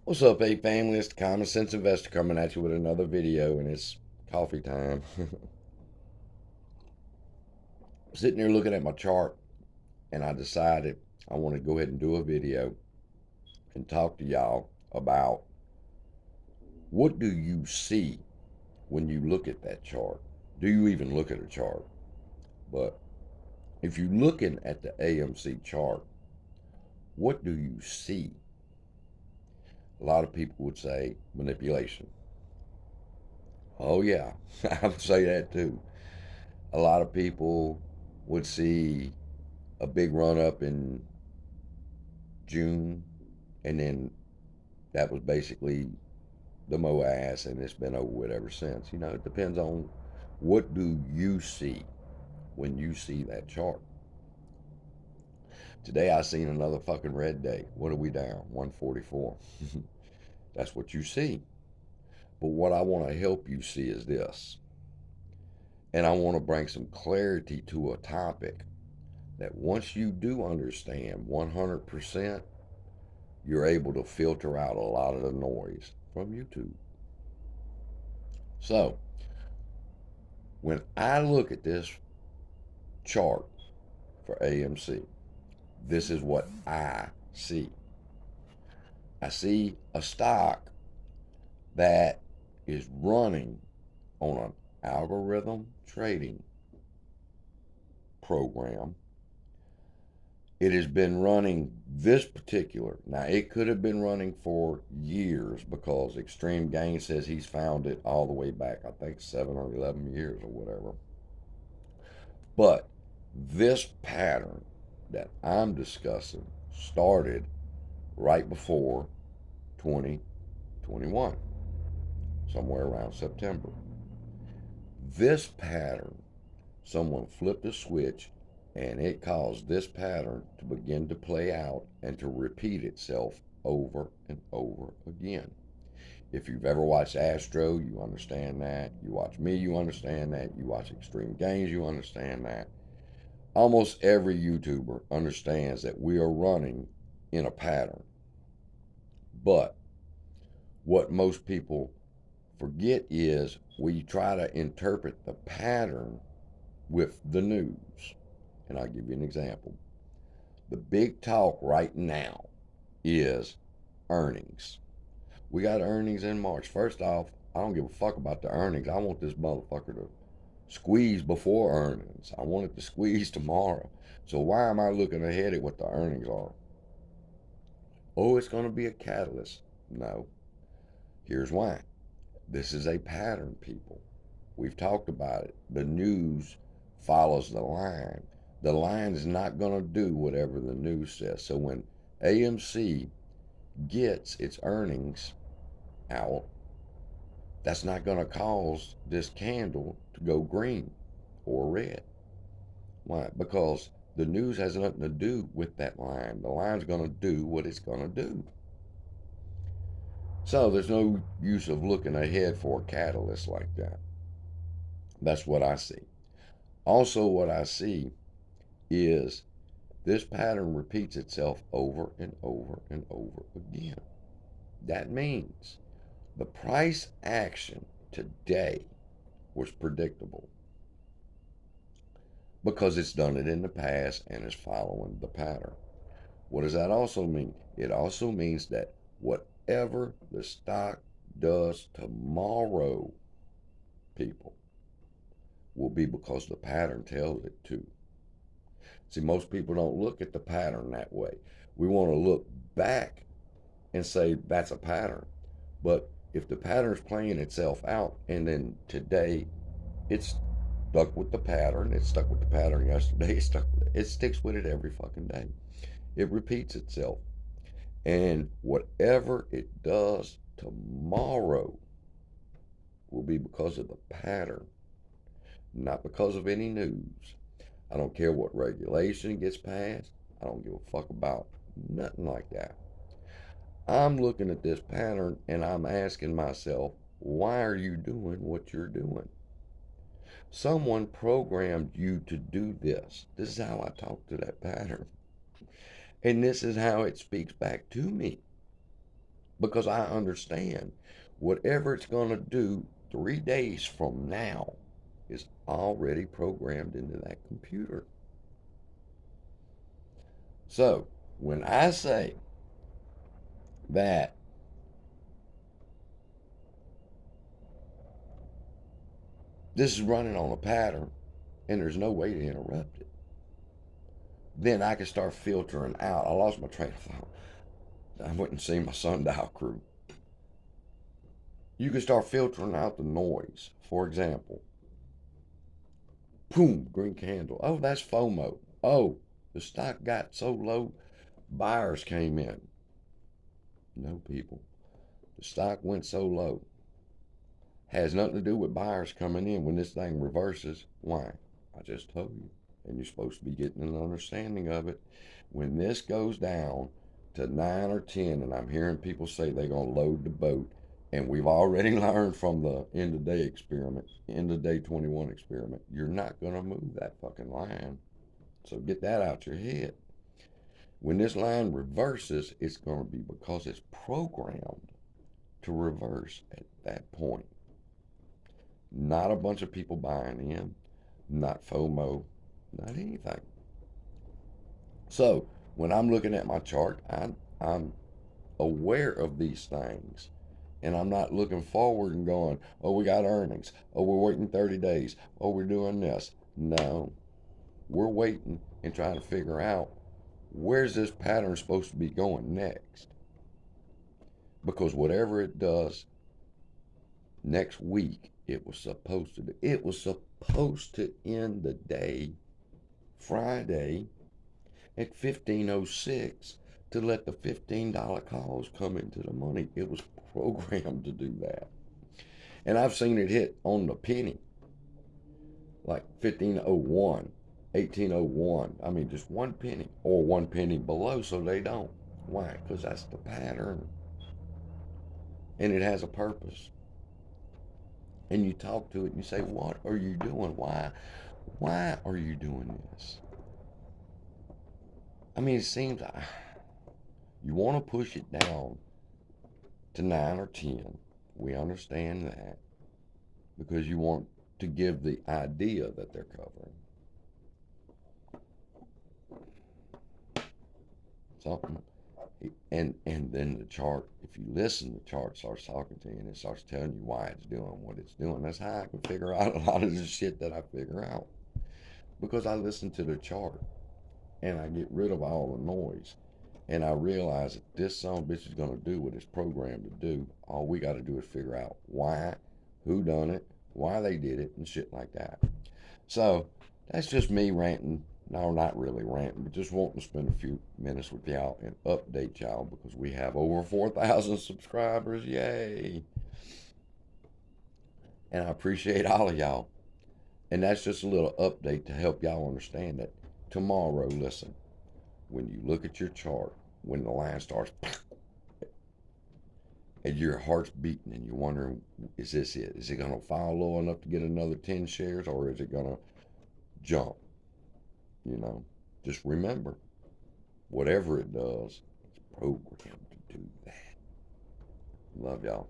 What's up, A family? It's the Common Sense Investor coming at you with another video, and it's coffee time. Sitting there looking at my chart, and I decided I want to go ahead and do a video and talk to y'all about what do you see when you look at that chart? Do you even look at a chart? But if you're looking at the AMC chart, what do you see? A lot of people would say manipulation. Oh, yeah, I would say that too. A lot of people would see a big run up in June, and then that was basically the moass, and it's been over with ever since. It depends on what do you see when you see that chart. Today I seen another fucking red day. What are we down? 144. That's what you see. But what I want to help you see is this. And I want to bring some clarity to a topic that once you do understand 100%, you're able to filter out a lot of the noise from YouTube. So, when I look at this chart for AMC, this is what I see. I see a stock that is running on an algorithm trading program. It has been running this particular. Now, it could have been running for years because Extreme Gain says he's found it all the way back, I think 7 or 11 years or whatever. But this pattern that I'm discussing started right before 2021, somewhere around September. This pattern, someone flipped a switch and it caused this pattern to begin to play out and to repeat itself over and over again. If you've ever watched Astro, you understand that. You watch me, you understand that. You watch Extreme Gains, you understand that. Almost every YouTuber understands that we are running in a pattern. But what most people forget is we try to interpret the pattern with the news. And I'll give you an example. The big talk right now is earnings. We got earnings in March. First off, I don't give a fuck about the earnings. I want this motherfucker to squeeze before earnings. I want it to squeeze tomorrow. So why am I looking ahead at what the earnings are? Oh, it's going to be a catalyst. No. Here's why. This is a pattern, people. We've talked about it. The news follows the line. The line is not going to do whatever the news says. So when AMC gets its earnings out, that's not going to cause this candle to go green or red. Why? Because the news has nothing to do with that line. The line's going to do what it's going to do. So there's no use of looking ahead for a catalyst like that. That's what I see. Also, what I see is this pattern repeats itself over and over and over again. That means the price action today was predictable because it's done it in the past and is following the pattern. What does that also mean? It also means that whatever the stock does tomorrow, people, will be because the pattern tells it to. See, most people don't look at the pattern that way. We want to look back and say that's a pattern. But if the pattern's playing itself out and then today it's stuck with the pattern, it stuck with the pattern yesterday, it sticks with it every fucking day. It repeats itself. And whatever it does tomorrow will be because of the pattern, not because of any news. I don't care what regulation gets passed. I don't give a fuck about nothing like that. I'm looking at this pattern and I'm asking myself, why are you doing what you're doing? Someone programmed you to do this. This is how I talk to that pattern. And this is how it speaks back to me. because I understand whatever it's going to do 3 days from now is already programmed into that computer. So when I say that this is running on a pattern and there's no way to interrupt it, then I can start filtering out. I lost my train of thought. I went and seen my sundial crew. You can start filtering out the noise. For example, boom, green candle. Oh, that's FOMO. Oh, the stock got so low, buyers came in. No, people. The stock went so low. Has nothing to do with buyers coming in when this thing reverses. Why? I just told you. And you're supposed to be getting an understanding of it. When this goes down to 9 or 10, and I'm hearing people say they're going to load the boat, and we've already learned from the end of day experiment, end of day 21 experiment, you're not going to move that fucking line. So get that out your head. When this line reverses, it's going to be because it's programmed to reverse at that point. Not a bunch of people buying in, not FOMO, not anything. So when I'm looking at my chart, I'm aware of these things. And I'm not looking forward and going, oh, we got earnings. Oh, we're waiting 30 days. Oh, we're doing this. No, we're waiting and trying to figure out where's this pattern supposed to be going next. Because whatever it does next week, it was supposed to do. It was supposed to end the day Friday at 15:06 to let the $15 calls come into the money. It was programmed to do that. And I've seen it hit on the penny, like 15:01, 18:01. I mean, just one penny or one penny below, so they don't. Why? Because that's the pattern. And it has a purpose. And you talk to it and you say, what are you doing? Why are you doing this? I mean, it seems you want to push it down to 9 or 10. We understand that because you want to give the idea that they're covering something. And then the chart, if you listen, the chart starts talking to you and it starts telling you why it's doing what it's doing. That's how I can figure out a lot of the shit that I figure out because I listen to the chart and I get rid of all the noise. And I realize that this son of a bitch is going to do what it's programmed to do. All we got to do is figure out why, who done it, why they did it, and shit like that. So that's just me ranting. No, not really ranting, but just wanting to spend a few minutes with y'all and update y'all because we have over 4,000 subscribers. Yay! And I appreciate all of y'all. And that's just a little update to help y'all understand that tomorrow, listen, when you look at your chart, when the line starts and your heart's beating and you're wondering, is this it? Is it going to fall low enough to get another 10 shares or is it going to jump? You know, just remember, whatever it does, it's programmed to do that. Love y'all.